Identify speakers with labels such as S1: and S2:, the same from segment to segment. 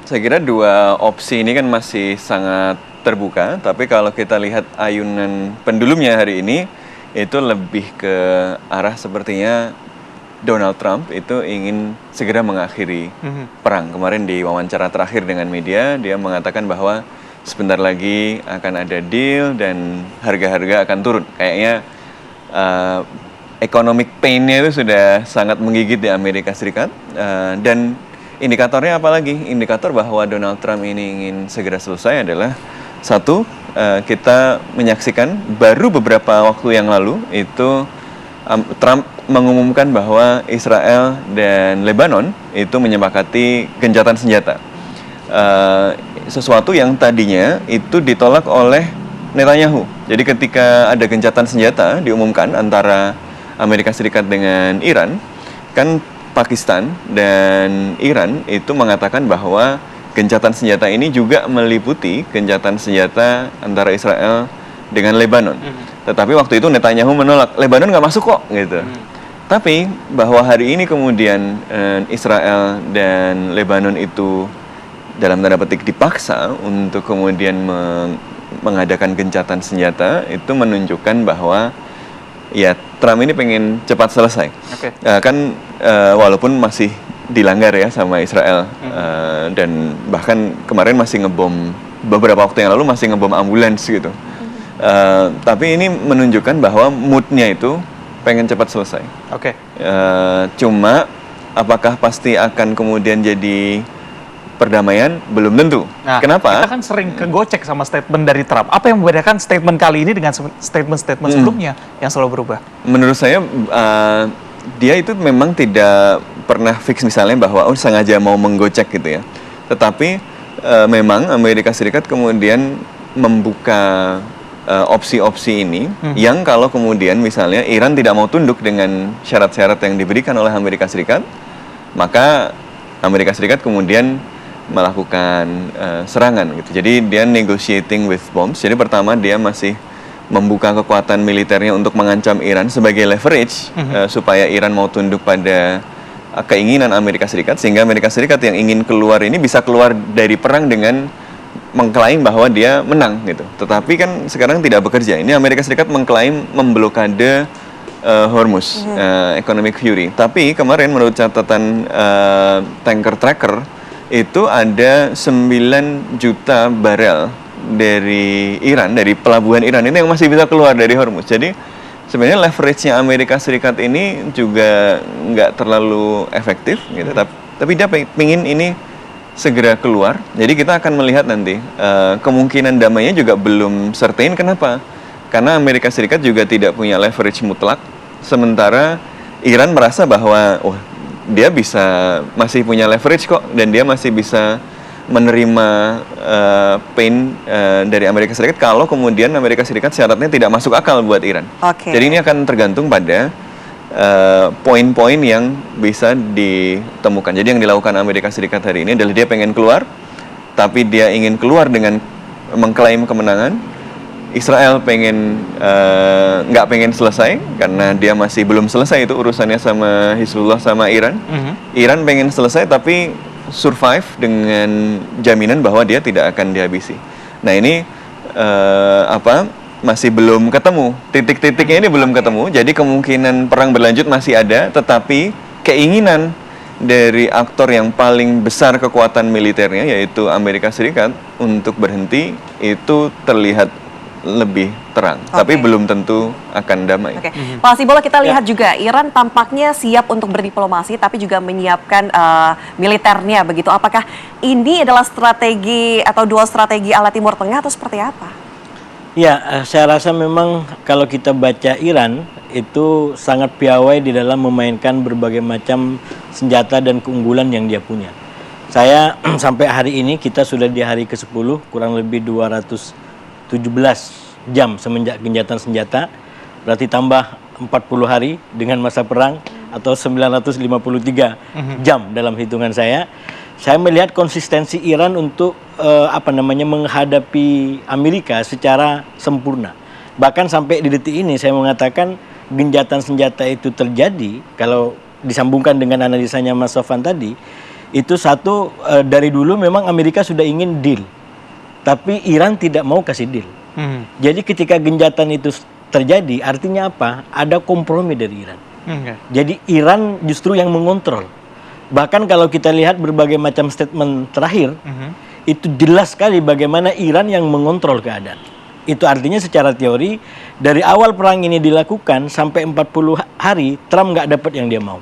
S1: Saya kira dua opsi ini kan masih sangat terbuka, tapi kalau kita lihat ayunan pendulumnya hari ini, itu lebih ke arah sepertinya Donald Trump itu ingin segera mengakhiri perang. Kemarin di wawancara terakhir dengan media, dia mengatakan bahwa sebentar lagi akan ada deal dan harga-harga akan turun. Kayaknya economic pain-nya itu sudah sangat menggigit di Amerika Serikat. Dan indikatornya apa lagi? Indikator bahwa Donald Trump ini ingin segera selesai adalah satu, kita menyaksikan baru beberapa waktu yang lalu itu Trump mengumumkan bahwa Israel dan Lebanon itu menyepakati gencatan senjata. Sesuatu yang tadinya itu ditolak oleh Netanyahu. Jadi ketika ada gencatan senjata diumumkan antara Amerika Serikat dengan Iran, kan Pakistan dan Iran itu mengatakan bahwa gencatan senjata ini juga meliputi gencatan senjata antara Israel dengan Lebanon. Tetapi waktu itu Netanyahu menolak, Lebanon nggak masuk kok, gitu. Tapi bahwa hari ini kemudian Israel dan Lebanon itu dalam tanda petik dipaksa untuk kemudian mengadakan gencatan senjata, itu menunjukkan bahwa ya Trump ini pengen cepat selesai. Kan walaupun masih dilanggar ya sama Israel, dan bahkan kemarin masih ngebom, beberapa waktu yang lalu masih ngebom ambulans gitu. Tapi ini menunjukkan bahwa moodnya itu pengen cepat selesai. Cuma apakah pasti akan kemudian jadi perdamaian? Belum tentu.
S2: Nah,
S1: kenapa?
S2: Kita kan sering kegocek sama statement dari Trump. Apa yang membedakan statement kali ini dengan statement-statement sebelumnya yang selalu berubah?
S1: Menurut saya dia itu memang tidak pernah fix misalnya bahwa sengaja mau menggocek gitu ya. Tetapi memang Amerika Serikat kemudian membuka opsi-opsi ini yang kalau kemudian misalnya Iran tidak mau tunduk dengan syarat-syarat yang diberikan oleh Amerika Serikat, maka Amerika Serikat kemudian melakukan serangan gitu. Jadi dia negotiating with bombs. Jadi pertama dia masih membuka kekuatan militernya untuk mengancam Iran sebagai leverage supaya Iran mau tunduk pada keinginan Amerika Serikat, sehingga Amerika Serikat yang ingin keluar ini bisa keluar dari perang dengan mengklaim bahwa dia menang gitu. Tetapi kan sekarang tidak bekerja. Ini Amerika Serikat mengklaim memblokade Hormuz, Economic Fury. Tapi kemarin menurut catatan Tanker Tracker itu ada 9 juta barel dari Iran, dari pelabuhan Iran ini yang masih bisa keluar dari Hormuz. Jadi sebenarnya leverage-nya Amerika Serikat ini juga nggak terlalu efektif gitu. Tapi dia pengen ini segera keluar. Jadi kita akan melihat nanti kemungkinan damainya juga belum certain. Kenapa? Karena Amerika Serikat juga tidak punya leverage mutlak. Sementara Iran merasa bahwa dia masih punya leverage kok, dan dia masih bisa menerima pain dari Amerika Serikat kalau kemudian Amerika Serikat syaratnya tidak masuk akal buat Iran. Jadi ini akan tergantung pada poin-poin yang bisa ditemukan. Jadi yang dilakukan Amerika Serikat hari ini adalah dia pengen keluar, tapi dia ingin keluar dengan mengklaim kemenangan. Israel nggak pengen selesai karena dia masih belum selesai itu urusannya sama Hizbullah sama Iran. Iran pengen selesai tapi survive dengan jaminan bahwa dia tidak akan dihabisi. Nah ini masih belum ketemu, titik-titiknya ini belum ketemu. Jadi kemungkinan perang berlanjut masih ada, tetapi keinginan dari aktor yang paling besar kekuatan militernya yaitu Amerika Serikat untuk berhenti itu terlihat lebih terang, tapi belum tentu akan damai.
S3: Pak Hasibollah, kita lihat juga Iran tampaknya siap untuk berdiplomasi, tapi juga menyiapkan militernya begitu. Apakah ini adalah strategi atau dua strategi ala Timur Tengah atau seperti apa?
S4: Ya, saya rasa memang kalau kita baca Iran itu sangat piawai di dalam memainkan berbagai macam senjata dan keunggulan yang dia punya. Saya sampai hari ini kita sudah di hari ke-10, kurang lebih 217 jam semenjak gencatan senjata, berarti tambah 40 hari dengan masa perang atau 953 jam dalam hitungan saya. Saya melihat konsistensi Iran untuk menghadapi Amerika secara sempurna. Bahkan sampai di detik ini saya mengatakan gencatan senjata itu terjadi, kalau disambungkan dengan analisanya Mas Sofan tadi, Itu satu, dari dulu memang Amerika sudah ingin deal, tapi Iran tidak mau kasih deal. Jadi ketika genjatan itu terjadi, artinya apa? Ada kompromi dari Iran. Jadi Iran justru yang mengontrol. Bahkan kalau kita lihat berbagai macam statement terakhir, itu jelas sekali bagaimana Iran yang mengontrol keadaan. Itu artinya secara teori, dari awal perang ini dilakukan sampai 40 hari, Trump nggak dapat yang dia mau.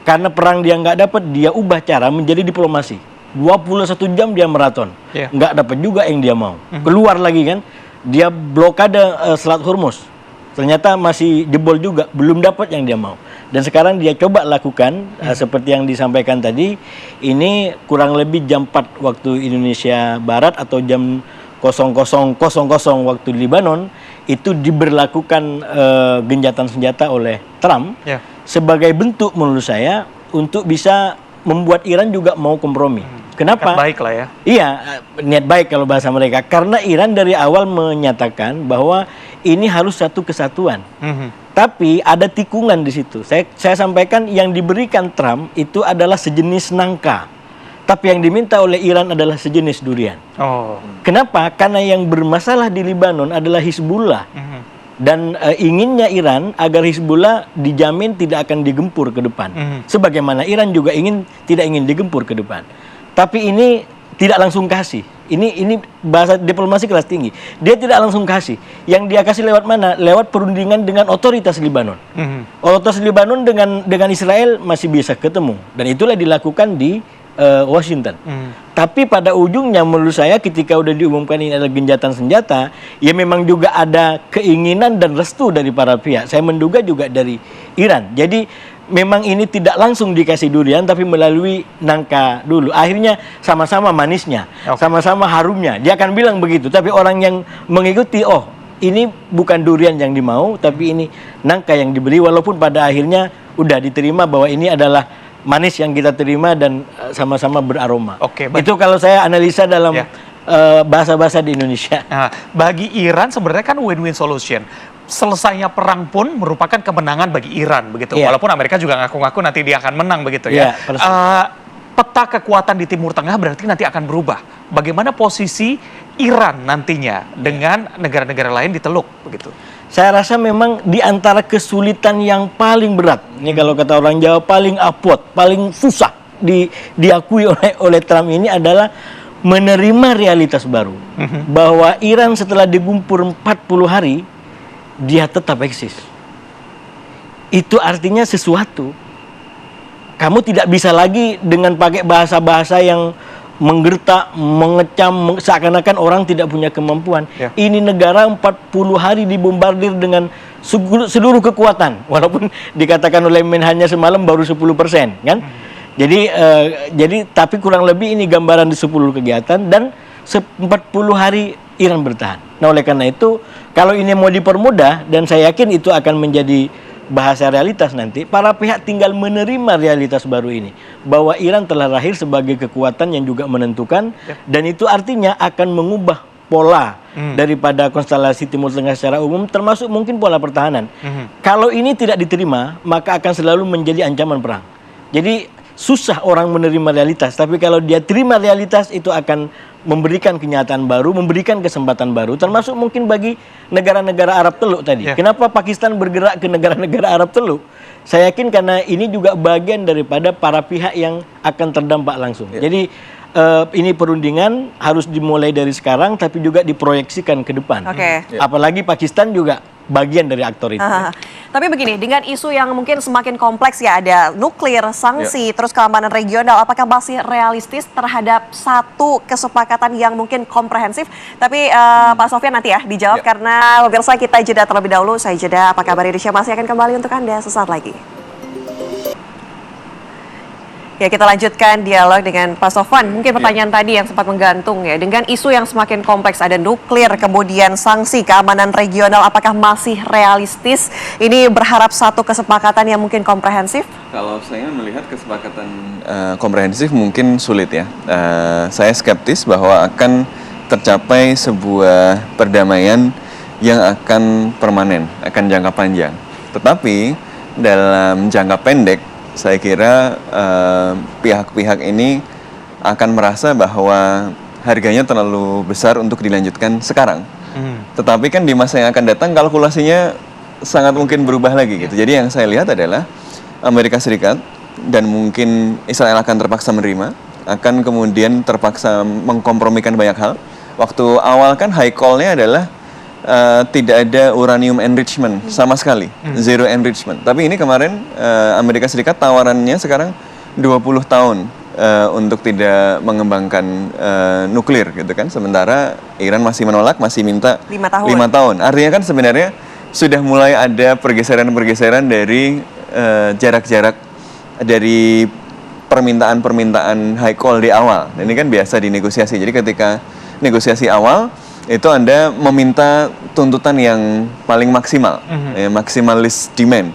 S4: Karena perang dia nggak dapat, dia ubah cara menjadi diplomasi. 21 jam dia maraton, nggak dapat juga yang dia mau. Keluar lagi kan, dia blokade Selat Hormuz. Ternyata masih jebol juga, belum dapat yang dia mau. Dan sekarang dia coba lakukan seperti yang disampaikan tadi, ini kurang lebih jam 4 waktu Indonesia Barat atau jam 00.00 waktu Libanon, itu diberlakukan genjatan senjata oleh Trump sebagai bentuk menurut saya untuk bisa membuat Iran juga mau kompromi. Kenapa?
S2: Baik lah ya.
S4: Iya, niat baik kalau bahasa mereka. Karena Iran dari awal menyatakan bahwa ini harus satu kesatuan. Tapi ada tikungan di situ. Saya sampaikan yang diberikan Trump itu adalah sejenis nangka. Tapi yang diminta oleh Iran adalah sejenis durian. Kenapa? Karena yang bermasalah di Libanon adalah Hizbullah. Dan inginnya Iran agar Hizbullah dijamin tidak akan digempur ke depan. Sebagaimana Iran juga tidak ingin digempur ke depan. Tapi ini tidak langsung kasih. Ini bahasa diplomasi kelas tinggi. Dia tidak langsung kasih. Yang dia kasih lewat mana? Lewat perundingan dengan otoritas Libanon. Otoritas Libanon dengan Israel masih bisa ketemu. Dan itulah dilakukan di Washington. Tapi pada ujungnya menurut saya ketika udah diumumkan ini adalah genjatan senjata, ya memang juga ada keinginan dan restu dari para pihak. Saya menduga juga dari Iran. Jadi memang ini tidak langsung dikasih durian tapi melalui nangka dulu. Akhirnya sama-sama manisnya, sama-sama harumnya. Dia akan bilang begitu. Tapi orang yang mengikuti, oh ini bukan durian yang dimau, tapi ini nangka yang diberi. Walaupun pada akhirnya udah diterima bahwa ini adalah manis yang kita terima dan sama-sama beraroma. Itu kalau saya analisa dalam bahasa-bahasa di Indonesia.
S2: Nah, bagi Iran sebenarnya kan win-win solution. Selesainya perang pun merupakan kemenangan bagi Iran begitu. Walaupun Amerika juga ngaku-ngaku nanti dia akan menang begitu ya. Peta kekuatan di Timur Tengah berarti nanti akan berubah. Bagaimana posisi Iran nantinya dengan negara-negara lain di Teluk begitu?
S4: Saya rasa memang di antara kesulitan yang paling berat, ini kalau kata orang Jawa paling apot, paling susah diakui oleh Trump ini adalah menerima realitas baru. Bahwa Iran setelah digempur 40 hari, dia tetap eksis. Itu artinya sesuatu. Kamu tidak bisa lagi dengan pakai bahasa-bahasa yang menggertak, mengecam, seakan-akan orang tidak punya kemampuan. Ini negara 40 hari dibombardir dengan seluruh kekuatan. Walaupun dikatakan oleh Menhannya semalam baru 10%, kan? Jadi tapi kurang lebih ini gambaran di 10 kegiatan dan 40 hari Iran bertahan. Nah, oleh karena itu, kalau ini mau dipermudah, dan saya yakin itu akan menjadi bahasa realitas nanti, para pihak tinggal menerima realitas baru ini. Bahwa Iran telah lahir sebagai kekuatan yang juga menentukan, dan itu artinya akan mengubah pola daripada konstelasi Timur Tengah secara umum, termasuk mungkin pola pertahanan. Kalau ini tidak diterima, maka akan selalu menjadi ancaman perang. Jadi susah orang menerima realitas, tapi kalau dia terima realitas, itu akan memberikan kenyataan baru, memberikan kesempatan baru, termasuk mungkin bagi negara-negara Arab Teluk tadi. Kenapa Pakistan bergerak ke negara-negara Arab Teluk? Saya yakin karena ini juga bagian daripada para pihak yang akan terdampak langsung. Jadi ini perundingan harus dimulai dari sekarang, tapi juga diproyeksikan ke depan. Apalagi Pakistan juga bagian dari aktor itu.
S3: Tapi begini, dengan isu yang mungkin semakin kompleks ya, ada nuklir, sanksi, terus keamanan regional, apakah masih realistis terhadap satu kesepakatan yang mungkin komprehensif? Tapi Pak Sofyan nanti ya dijawab karena pemirsa kita jeda terlebih dahulu. Saya jeda, apa kabar Indonesia masih akan kembali untuk Anda sesaat lagi. Ya, kita lanjutkan dialog dengan Pak Sofwan. Mungkin pertanyaan tadi yang sempat menggantung ya. Dengan isu yang semakin kompleks, ada nuklir, kemudian sanksi, keamanan regional, apakah masih realistis? Ini berharap satu kesepakatan yang mungkin komprehensif?
S1: Kalau saya melihat kesepakatan komprehensif mungkin sulit ya. Saya skeptis bahwa akan tercapai sebuah perdamaian yang akan permanen, akan jangka panjang. Tetapi dalam jangka pendek, saya kira pihak-pihak ini akan merasa bahwa harganya terlalu besar untuk dilanjutkan sekarang. Tetapi kan di masa yang akan datang kalkulasinya sangat mungkin berubah lagi gitu. Jadi yang saya lihat adalah Amerika Serikat dan mungkin Israel akan terpaksa menerima, akan kemudian terpaksa mengkompromikan banyak hal. Waktu awal kan high call-nya adalah tidak ada uranium enrichment sama sekali, zero enrichment. Tapi ini kemarin Amerika Serikat tawarannya sekarang 20 tahun untuk tidak mengembangkan nuklir gitu kan. Sementara Iran masih menolak, masih minta
S3: 5 tahun.
S1: 5 tahun. Artinya kan sebenarnya sudah mulai ada pergeseran-pergeseran dari jarak-jarak dari permintaan-permintaan high call di awal. Ini kan biasa dinegosiasi. Jadi ketika negosiasi awal itu Anda meminta tuntutan yang paling maksimal, maximalist demand.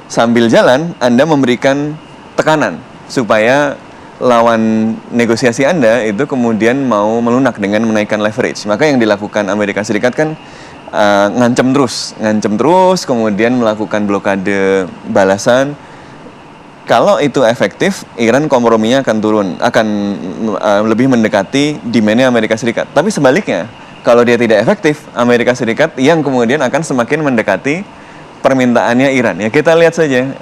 S1: Sambil jalan Anda memberikan tekanan supaya lawan negosiasi Anda itu kemudian mau melunak dengan menaikkan leverage. Maka yang dilakukan Amerika Serikat kan ngancem terus, kemudian melakukan blokade balasan. Kalau itu efektif, Iran komprominya akan turun, akan lebih mendekati demand-nya Amerika Serikat. Tapi sebaliknya, kalau dia tidak efektif, Amerika Serikat yang kemudian akan semakin mendekati permintaannya Iran. Ya kita lihat saja,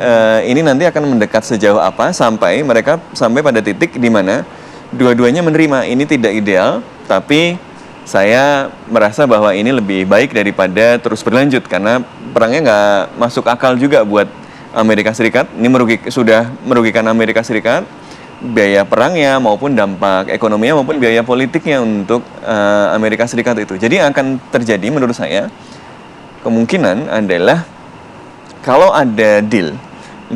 S1: ini nanti akan mendekat sejauh apa sampai mereka sampai pada titik di mana dua-duanya menerima ini tidak ideal, tapi saya merasa bahwa ini lebih baik daripada terus berlanjut karena perangnya nggak masuk akal juga buat Amerika Serikat. Ini sudah merugikan Amerika Serikat, biaya perangnya maupun dampak ekonominya maupun biaya politiknya untuk Amerika Serikat itu. Jadi yang akan terjadi menurut saya kemungkinan adalah kalau ada deal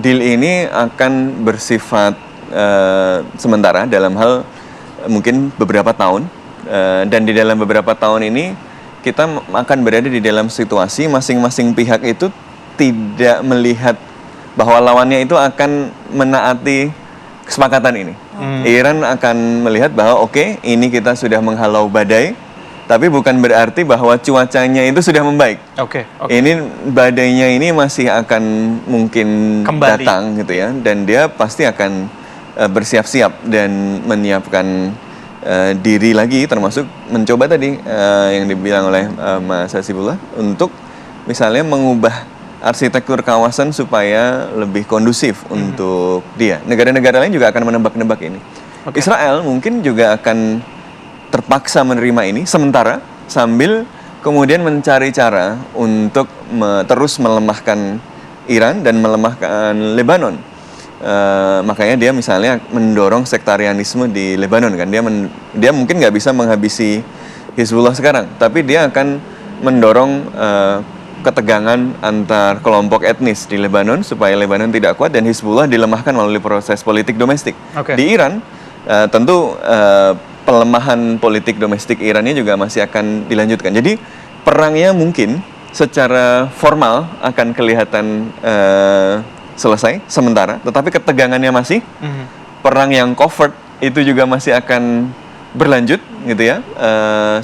S1: ini akan bersifat sementara dalam hal mungkin beberapa tahun, dan di dalam beberapa tahun ini kita akan berada di dalam situasi masing-masing pihak itu tidak melihat bahwa lawannya itu akan menaati kesepakatan ini. Iran akan melihat bahwa oke, ini kita sudah menghalau badai, tapi bukan berarti bahwa cuacanya itu sudah membaik. Ini badainya ini masih akan mungkin kembali datang gitu ya, dan dia pasti akan bersiap-siap dan menyiapkan diri lagi, termasuk mencoba tadi yang dibilang oleh Mas Hasibullah untuk misalnya mengubah arsitektur kawasan supaya lebih kondusif untuk dia. Negara-negara lain juga akan menebak-nebak ini. Israel mungkin juga akan terpaksa menerima ini sementara sambil kemudian mencari cara untuk terus melemahkan Iran dan melemahkan Lebanon. Makanya dia misalnya mendorong sektarianisme di Lebanon kan. Dia mungkin nggak bisa menghabisi Hizbullah sekarang, tapi dia akan mendorong ketegangan antar kelompok etnis di Lebanon supaya Lebanon tidak kuat dan Hizbullah dilemahkan melalui proses politik domestik. Di Iran tentu pelemahan politik domestik Irannya juga masih akan dilanjutkan. Jadi perangnya mungkin secara formal akan kelihatan selesai sementara, tetapi ketegangannya masih. Perang yang covert itu juga masih akan berlanjut gitu ya,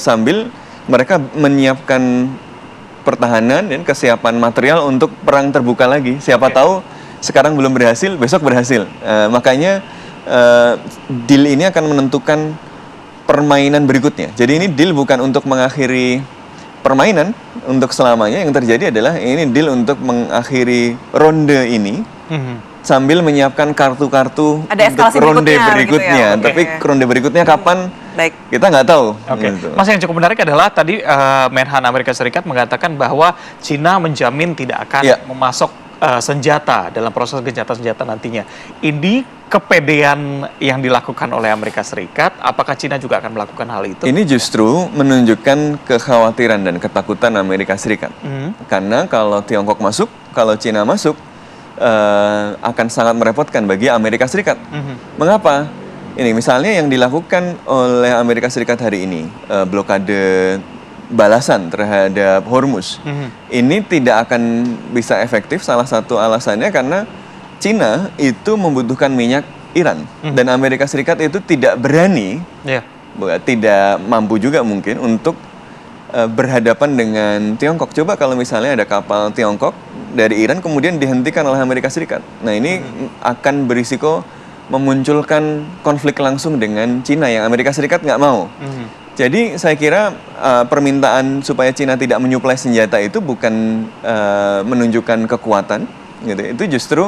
S1: sambil mereka menyiapkan pertahanan dan kesiapan material untuk perang terbuka lagi. Siapa tahu sekarang belum berhasil, besok berhasil. Makanya deal ini akan menentukan permainan berikutnya. Jadi ini deal bukan untuk mengakhiri permainan untuk selamanya. Yang terjadi adalah ini deal untuk mengakhiri ronde ini sambil menyiapkan kartu-kartu untuk ronde berikutnya. Gitu ya? Tapi ronde berikutnya kapan? Kita nggak tahu.
S2: Gitu. Mas, yang cukup menarik adalah tadi Menhan Amerika Serikat mengatakan bahwa Cina menjamin tidak akan memasok senjata dalam proses gencatan senjata nantinya. Ini kepedean yang dilakukan oleh Amerika Serikat, apakah Cina juga akan melakukan hal itu?
S1: Ini justru menunjukkan kekhawatiran dan ketakutan Amerika Serikat. Karena kalau Tiongkok masuk, kalau Cina masuk, akan sangat merepotkan bagi Amerika Serikat. Mengapa? Ini misalnya yang dilakukan oleh Amerika Serikat hari ini, blokade balasan terhadap Hormuz, ini tidak akan bisa efektif. Salah satu alasannya karena Cina itu membutuhkan minyak Iran dan Amerika Serikat itu tidak berani, tidak mampu juga mungkin untuk berhadapan dengan Tiongkok. Coba kalau misalnya ada kapal Tiongkok dari Iran kemudian dihentikan oleh Amerika Serikat. Nah ini akan berisiko memunculkan konflik langsung dengan Cina yang Amerika Serikat nggak mau. Jadi saya kira permintaan supaya Cina tidak menyuplai senjata itu bukan menunjukkan kekuatan, gitu. Itu justru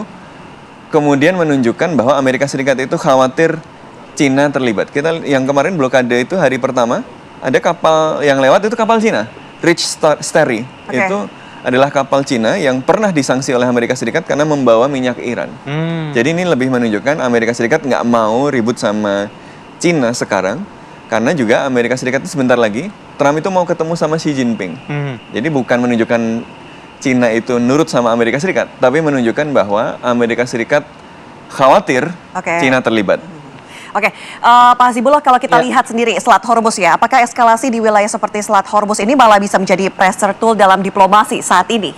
S1: kemudian menunjukkan bahwa Amerika Serikat itu khawatir Cina terlibat. Kita yang kemarin blokade itu hari pertama ada kapal yang lewat itu kapal Cina, Rich Starry. Itu adalah kapal Cina yang pernah disanksi oleh Amerika Serikat karena membawa minyak Iran. Jadi ini lebih menunjukkan Amerika Serikat nggak mau ribut sama Cina sekarang. Karena juga Amerika Serikat itu sebentar lagi, Trump itu mau ketemu sama Xi Jinping. Jadi bukan menunjukkan Cina itu nurut sama Amerika Serikat, tapi menunjukkan bahwa Amerika Serikat khawatir Cina terlibat.
S3: Oke, Pak Hasibullah, kalau kita lihat sendiri Selat Hormuz ya, apakah eskalasi di wilayah seperti Selat Hormuz ini malah bisa menjadi pressure tool dalam diplomasi saat ini?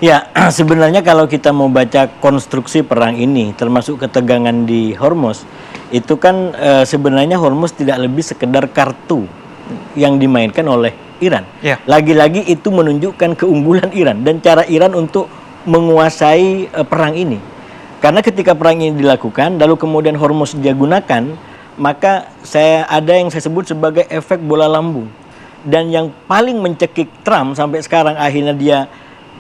S4: Ya, sebenarnya kalau kita mau baca konstruksi perang ini, termasuk ketegangan di Hormuz, itu kan sebenarnya Hormuz tidak lebih sekedar kartu yang dimainkan oleh Iran. Lagi-lagi itu menunjukkan keunggulan Iran dan cara Iran untuk menguasai perang ini. Karena ketika perang ini dilakukan, lalu kemudian Hormuz dia gunakan, maka ada yang saya sebut sebagai efek bola lambung. Dan yang paling mencekik Trump sampai sekarang akhirnya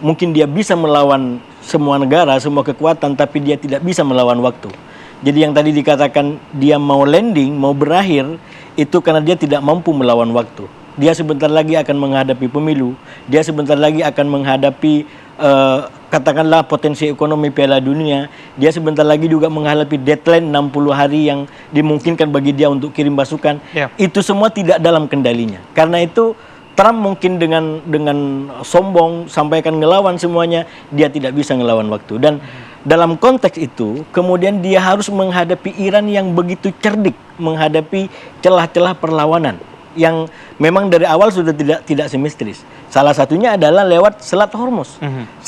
S4: mungkin dia bisa melawan semua negara, semua kekuatan, tapi dia tidak bisa melawan waktu. Jadi yang tadi dikatakan dia mau landing, mau berakhir, itu karena dia tidak mampu melawan waktu. Dia sebentar lagi akan menghadapi pemilu, dia sebentar lagi akan menghadapi katakanlah potensi ekonomi Piala Dunia, dia sebentar lagi juga menghadapi deadline 60 hari yang dimungkinkan bagi dia untuk kirim pasukan. Itu semua tidak dalam kendalinya. Karena itu Trump mungkin dengan sombong sampaikan ngelawan semuanya, dia tidak bisa ngelawan waktu. Dan dalam konteks itu, kemudian dia harus menghadapi Iran yang begitu cerdik, menghadapi celah-celah perlawanan yang memang dari awal sudah tidak simetris. Salah satunya adalah lewat Selat Hormuz.